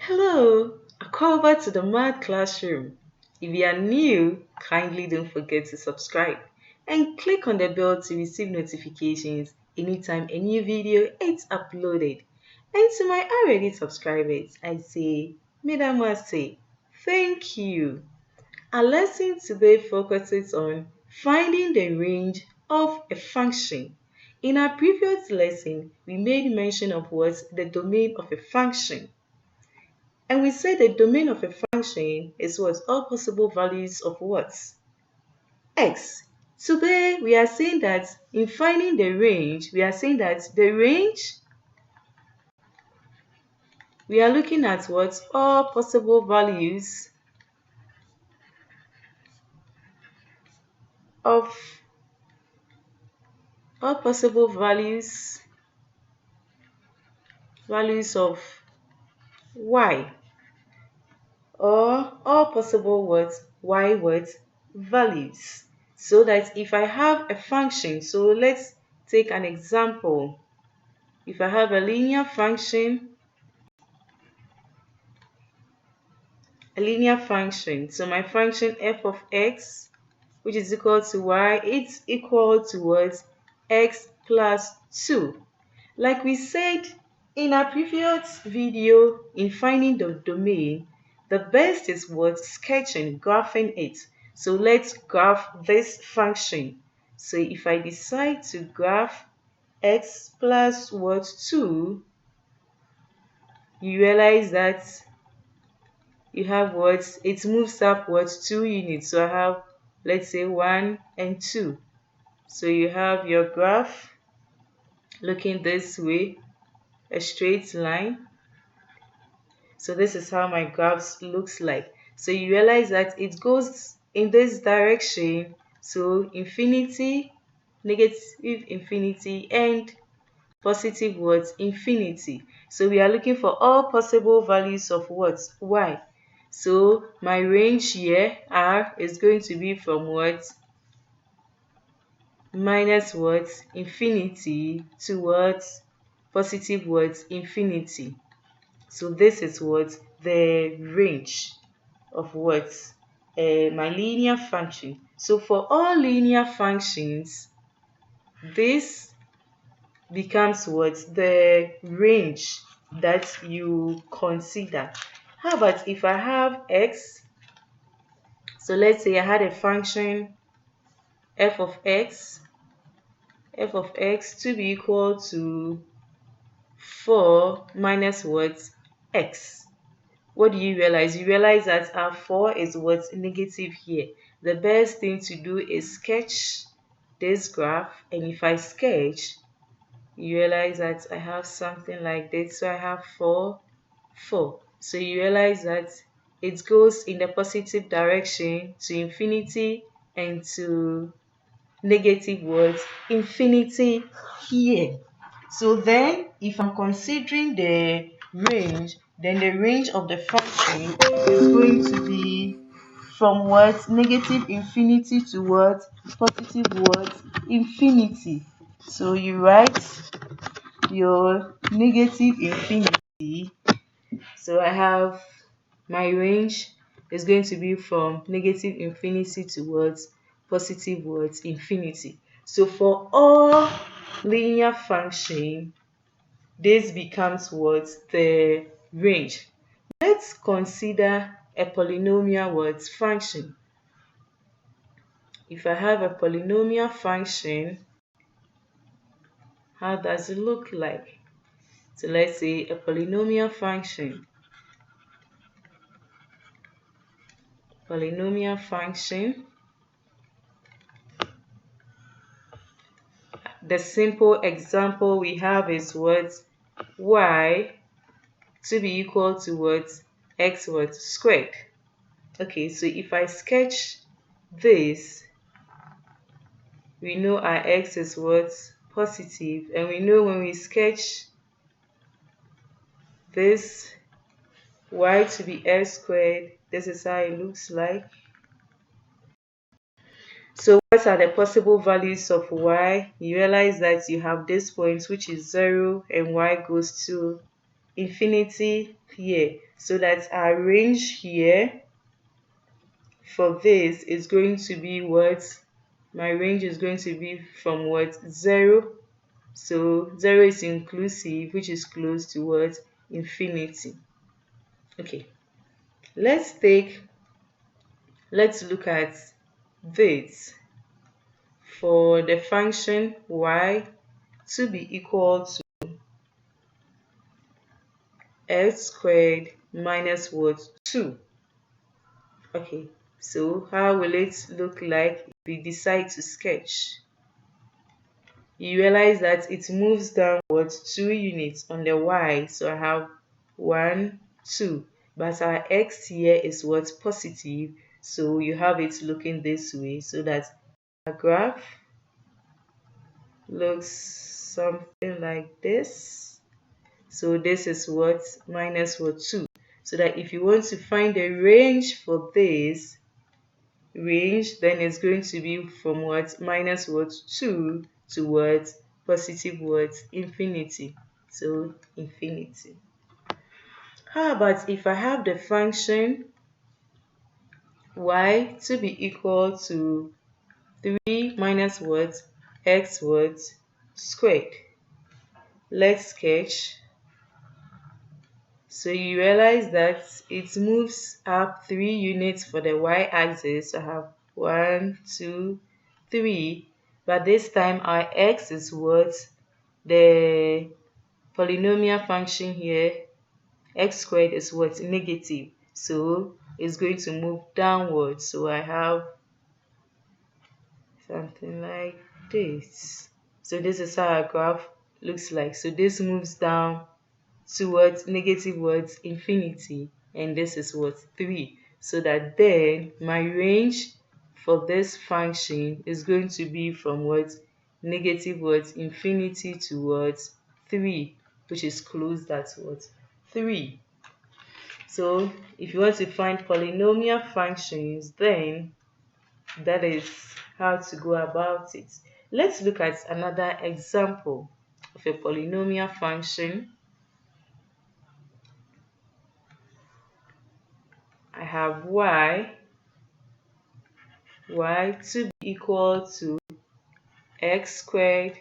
Hello, welcome to the Mad Classroom. If you are new, kindly don't forget to subscribe and click on the bell to receive notifications anytime a new video is uploaded. And to my already subscribers, I say, Madam say, thank you. Our lesson today focuses on finding the range of a function. In our previous lesson, we made mention of what the domain of a function. And we say the domain of a function is what? All possible values of what? X. Today we are saying that in finding the range, we are saying that the range, we are looking at what? All possible values of all possible values of y, or all possible what? Y what? Values. So that if I have a function, so let's take an example. If I have a linear function, so my function f of x, which is equal to y, it's equal to what? X plus 2. Like we said in our previous video in finding the domain, the best is what? Sketching, graphing it. So let's graph this function. So if I decide to graph x plus what? 2, you realize that you have what? It moves up what? 2 units. So I have, let's say, 1 and 2. So you have your graph looking this way, a straight line. So this is how my graph looks like. So you realize that it goes in this direction. So infinity, negative infinity, and positive what? Infinity. So we are looking for all possible values of what? Y. So my range here, R, is going to be from what? Minus what? Infinity to what? Positive what? Infinity. So this is what? The range of what? My linear function. So for all linear functions, this becomes what? The range that you consider. How about if I have x? So let's say I had a function f of x to be equal to 4 minus what? X. What do you realize? You realize that our 4 is what's negative here. The best thing to do is sketch this graph, and if I sketch, you realize that I have something like this. So I have 4, 4. So you realize that it goes in the positive direction to infinity and to negative words infinity here. So then if I'm considering the range, then the range of the function is going to be from what? Negative infinity to what? Positive what? Infinity. So you write your negative infinity. So I have my range is going to be from negative infinity towards positive words infinity. So for all linear function, this becomes what? The range. Let's consider a polynomial words function. If I have a polynomial function, how does it look like? So let's say a polynomial function. The simple example we have is what? Y to be equal to what? X what? Squared. Okay, so if I sketch this, we know our x is what? Positive, and we know when we sketch this y to be x squared, this is how it looks like. So what are the possible values of y? You realize that you have this point which is 0 and y goes to infinity here, so that our range here for this is going to be what? My range is going to be from what? 0. So 0 is inclusive, which is close to what? Infinity. Okay, let's look at this. For the function y to be equal to x squared minus what? 2. Okay, so how will it look like if we decide to sketch? You realize that it moves downwards 2 units on the y, so I have 1, 2, but our x here is what? Positive, so you have it looking this way, so that our graph looks something like this. So this is what? Minus what? 2. So that if you want to find the range for this range, then it's going to be from what? Minus what? 2 to what? Positive what? Infinity. So infinity. How about if I have the function y to be equal to 3 minus what? X what? Squared. Let's sketch. So you realize that it moves up 3 units for the y-axis. So I have 1, 2, 3. But this time our x is what? The polynomial function here, x squared, is what? Negative. So it's going to move downwards. So I have something like this. So this is how our graph looks like. So this moves down towards negative what? Infinity, and this is what? 3. So that then my range for this function is going to be from what? Negative what? Infinity towards 3, which is close at what? 3. So if you want to find polynomial functions, then that is how to go about it. Let's look at another example of a polynomial function. I have y to be equal to x squared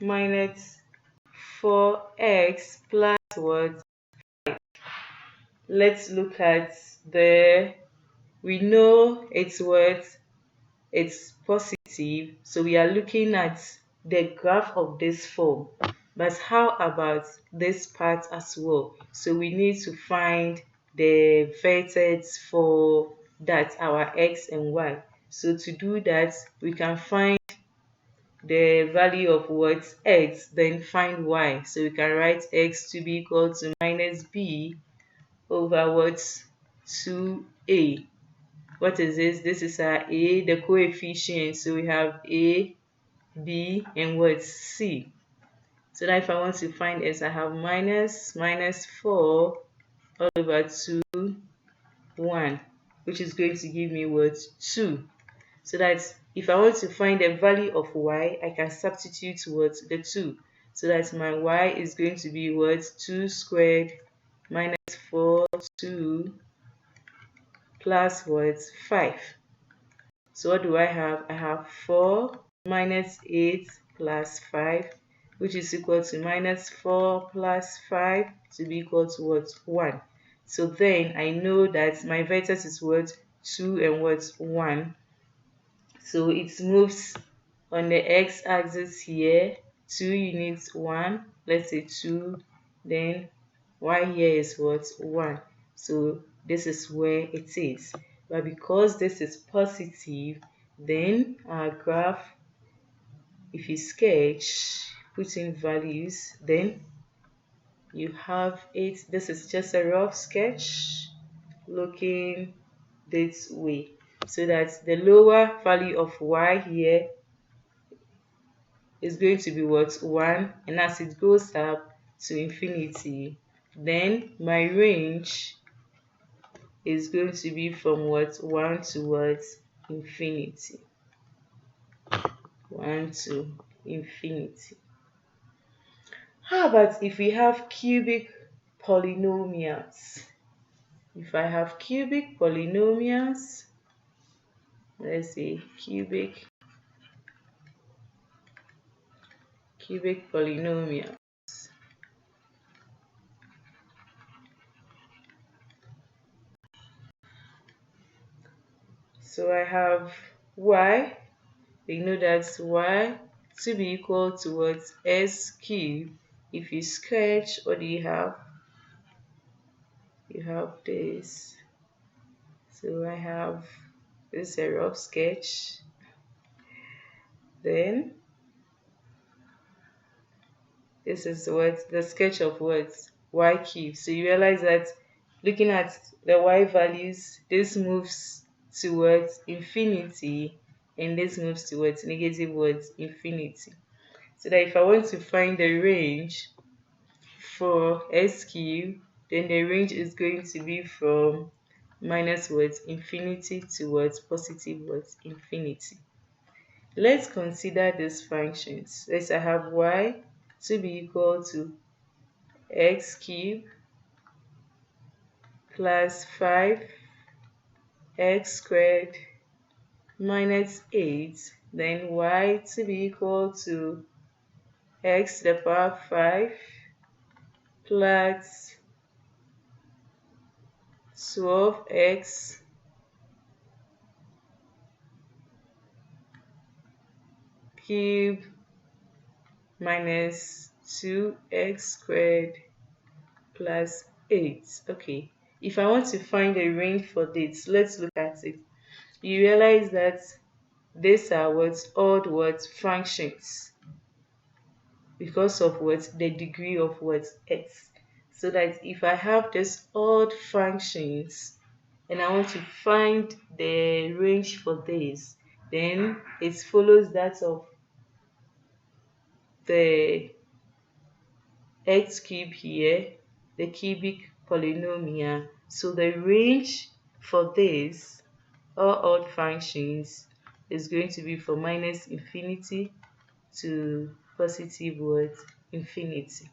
minus 4x plus what? Let's look at we know it's what? It's positive, so we are looking at the graph of this form. But how about this part as well? So we need to find the vertex for that, our x and y. So to do that, we can find the value of what? X, then find y. So we can write x to be equal to minus b over what? 2a. What is this? This is our a, the coefficient. So we have a, b, and what? C. So now if I want to find s, I have minus 4 all over 2, 1, which is going to give me what? 2. So that if I want to find the value of y, I can substitute what? The 2. So that my y is going to be what? 2 squared minus 4, 2 plus what? 5. So what do I have? I have 4 minus 8 plus 5, which is equal to minus 4 plus 5 to be equal to what? 1. So then I know that my vertex is what? 2 and what? 1. So it moves on the x-axis here, 2 units, 1. Let's say 2. Then y here is what? 1. So this is where it is. But because this is positive, then our graph, if you sketch, put in values, then you have it. This is just a rough sketch looking this way. So that the lower value of y here is going to be what? 1. And as it goes up to infinity, then my range is going to be from what? 1 to what? infinity. 1 to infinity. How about if we have cubic polynomials? If I have cubic polynomials, let's say cubic polynomial. So I have y. We know that y to be equal to what? S cubed. If you sketch, what do you have? You have this. So I have this is a rough sketch. Then this is what the sketch of what? Y cubed. So you realize that looking at the y values, this moves towards infinity and this moves towards negative what? Infinity. So that if I want to find the range for S cubed, then the range is going to be from minus what? Infinity towards positive what? Infinity. Let's consider these functions. Let's I have y to be equal to x cubed plus 5x squared minus 8. Then y to be equal to x to the power 5 plus 12x cubed minus 2x squared plus 8. Okay, if I want to find a range for this, let's look at it. You realize that these are what? Odd what? Functions, because of what? The degree of what? X. So that if I have these odd functions and I want to find the range for this, then it follows that of the x cubed here, the cubic polynomial. So the range for this, all odd functions, is going to be from minus infinity to positive what? Infinity.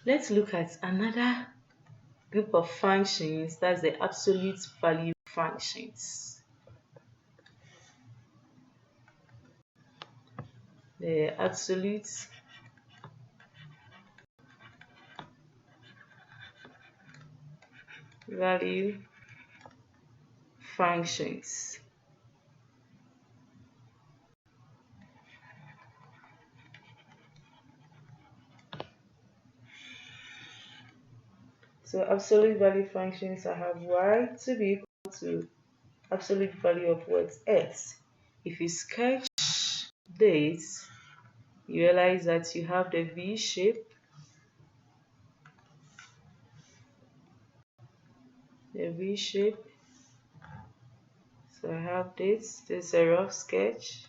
Let's look at another group of functions, that's the absolute value functions. The absolute value functions. So absolute value functions, I have y to be equal to absolute value of what? X. If you sketch this, you realize that you have the V shape, the V shape. So I have this is a rough sketch.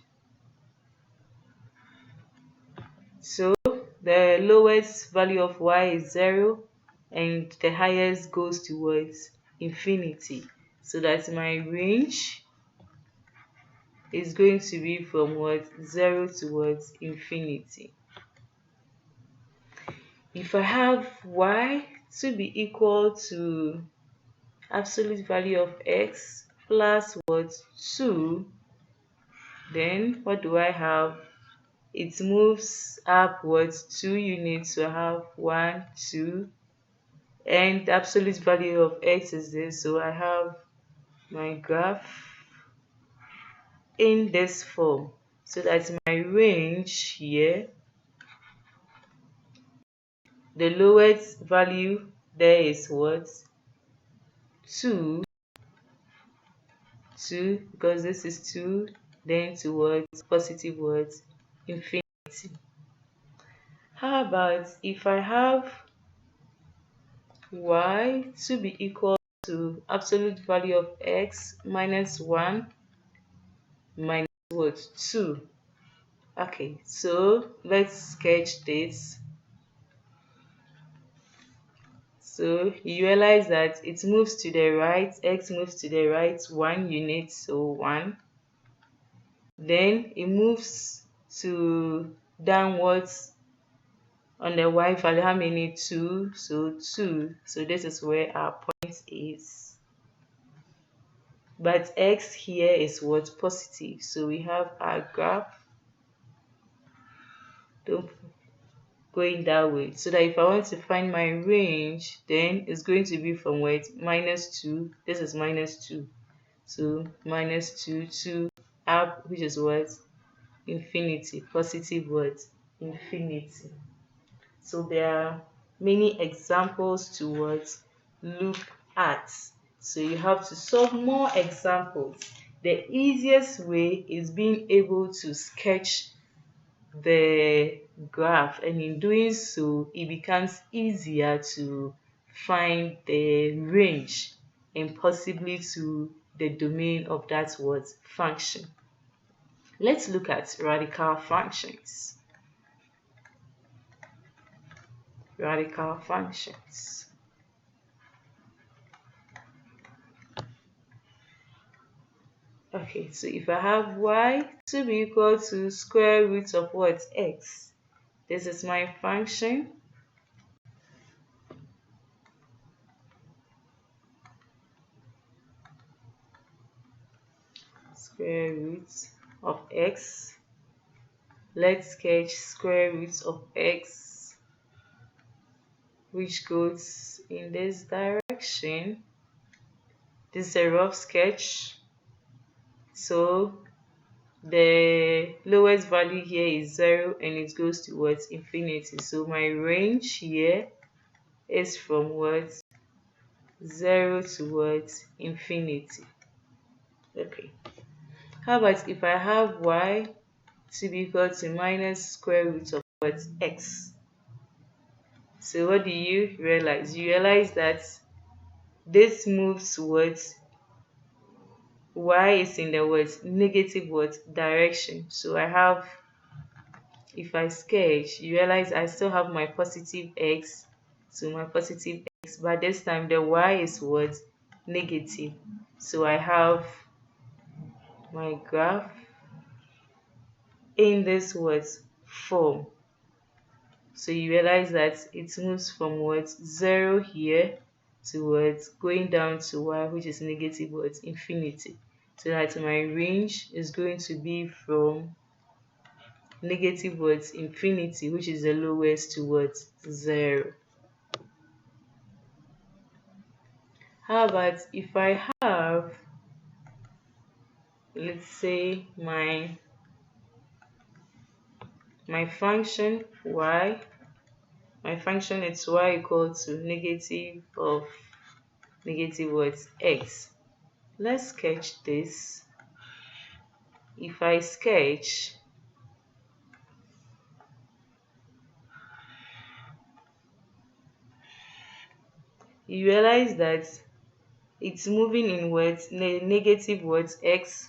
So the lowest value of y is 0 and the highest goes towards infinity. So that my range is going to be from what? 0 towards infinity. If I have y to be equal to absolute value of x plus what? 2, then what do I have? It moves upwards 2 units, so I have 1, 2, and the absolute value of x is this, so I have my graph in this form. So that's my range here. The lowest value there is what? 2, because this is 2, then towards positive words infinity. How about if I have y to be equal to absolute value of x minus 1 minus what? 2. Okay, so let's sketch this. So you realize that it moves to the right, x moves to the right 1 unit, so 1. Then it moves to downwards on the y value, how many? 2, so 2. So this is where our point is. But x here is what? Positive. So we have our graph going that way. So that if I want to find my range, then it's going to be from where it's -2. This is -2. So -2 to up, which is what? Infinity. Positive what? Infinity. So there are many examples to what? Look at. So you have to solve more examples. The easiest way is being able to sketch the graph, and in doing so it becomes easier to find the range and possibly to the domain of that word function. Let's look at radical functions. Radical functions. Okay, so if I have y to be equal to square root of what? X. This is my function. Square root of x. Let's sketch square root of x, which goes in this direction. This is a rough sketch. So the lowest value here is 0 and it goes towards infinity. So my range here is from what? 0 towards infinity. Okay. How about if I have y to be equal to minus square root of what? X. So what do you realize? You realize that this moves towards y is in the what? Negative what? Direction. So I have, if I sketch, you realize I still have my positive x, so my positive x, but this time the y is what? Negative. So I have my graph in this what? Form. So you realize that it moves from what? 0 here towards going down to y, which is negative what? Infinity. So that my range is going to be from negative what? Infinity, which is the lowest, to what? 0. How about if I have, let's say, my function y, my function is y equal to negative of negative what? X. Let's sketch this. If I sketch, you realize that it's moving in what? Negative what? X.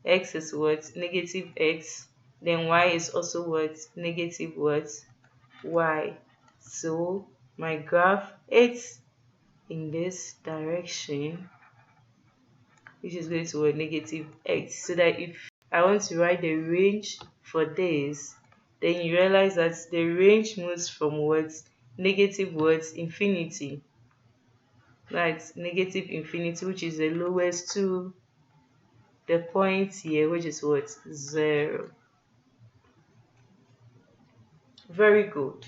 X is what? Negative x. Then y is also what? Negative what? Y. So my graph is in this direction, which is going to a negative x. So that if I want to write the range for this, then you realize that the range moves from what? Negative what? Infinity. That's negative infinity, which is the lowest, to the point here, which is what? 0. Very good.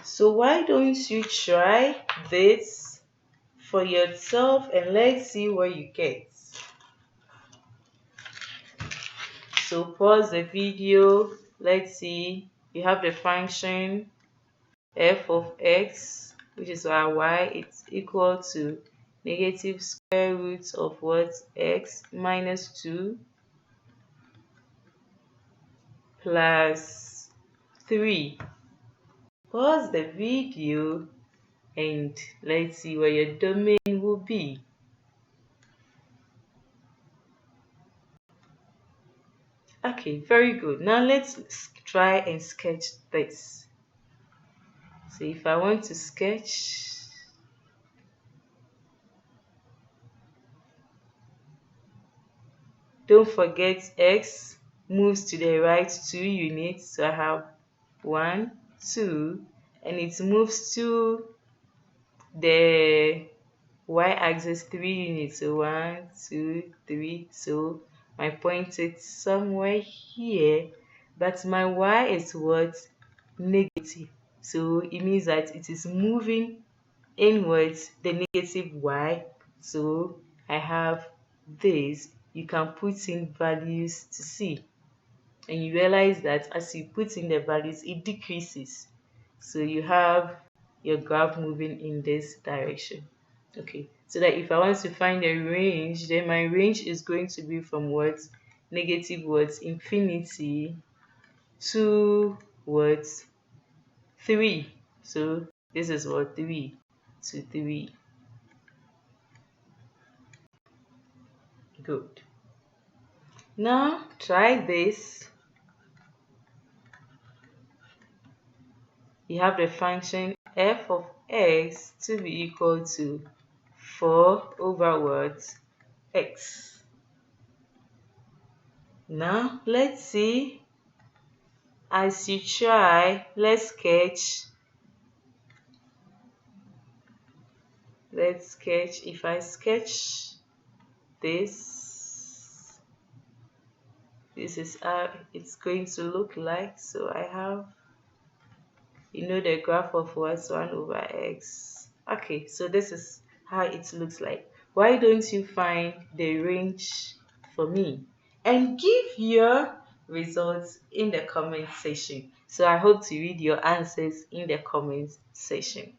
So why don't you try this for yourself and let's see what you get. So pause the video. Let's see. You have the function f of x, which is our y. It's equal to negative square root of what? X minus 2 plus 3. Pause the video and let's see where your domain will be. Okay, very good. Now let's try and sketch this. So if I want to sketch, don't forget x moves to the right 2 units. So I have 1, 2, and it moves to the y-axis 3 units. So 1, 2, 3. So my point is somewhere here, but my y is what? Negative. So it means that it is moving inwards, the negative y. So I have this. You can put in values to see, and you realize that as you put in the values, it decreases. So you have your graph moving in this direction. Okay, so that if I want to find a range, then my range is going to be from what? Negative words infinity to what? 3. So this is what? 3 to 3. Good. Now try this. You have the function f of x to be equal to 4 over what? X. Now let's see. As you try, let's sketch. If I sketch this is how it's going to look like. So I have, the graph of what's 1 over x. Okay, so this is how it looks like. Why don't you find the range for me and give your results in the comment section? So I hope to read your answers in the comment section.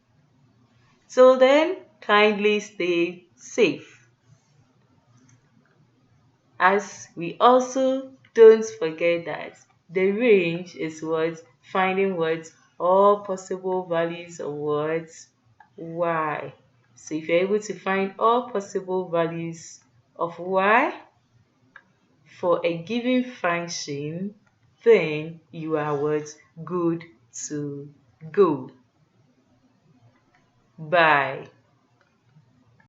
Till then, kindly stay safe. As we also don't forget that the range is what? Finding what? All possible values of what? Y. So if you're able to find all possible values of y for a given function, then you are what? Good to go. Bye.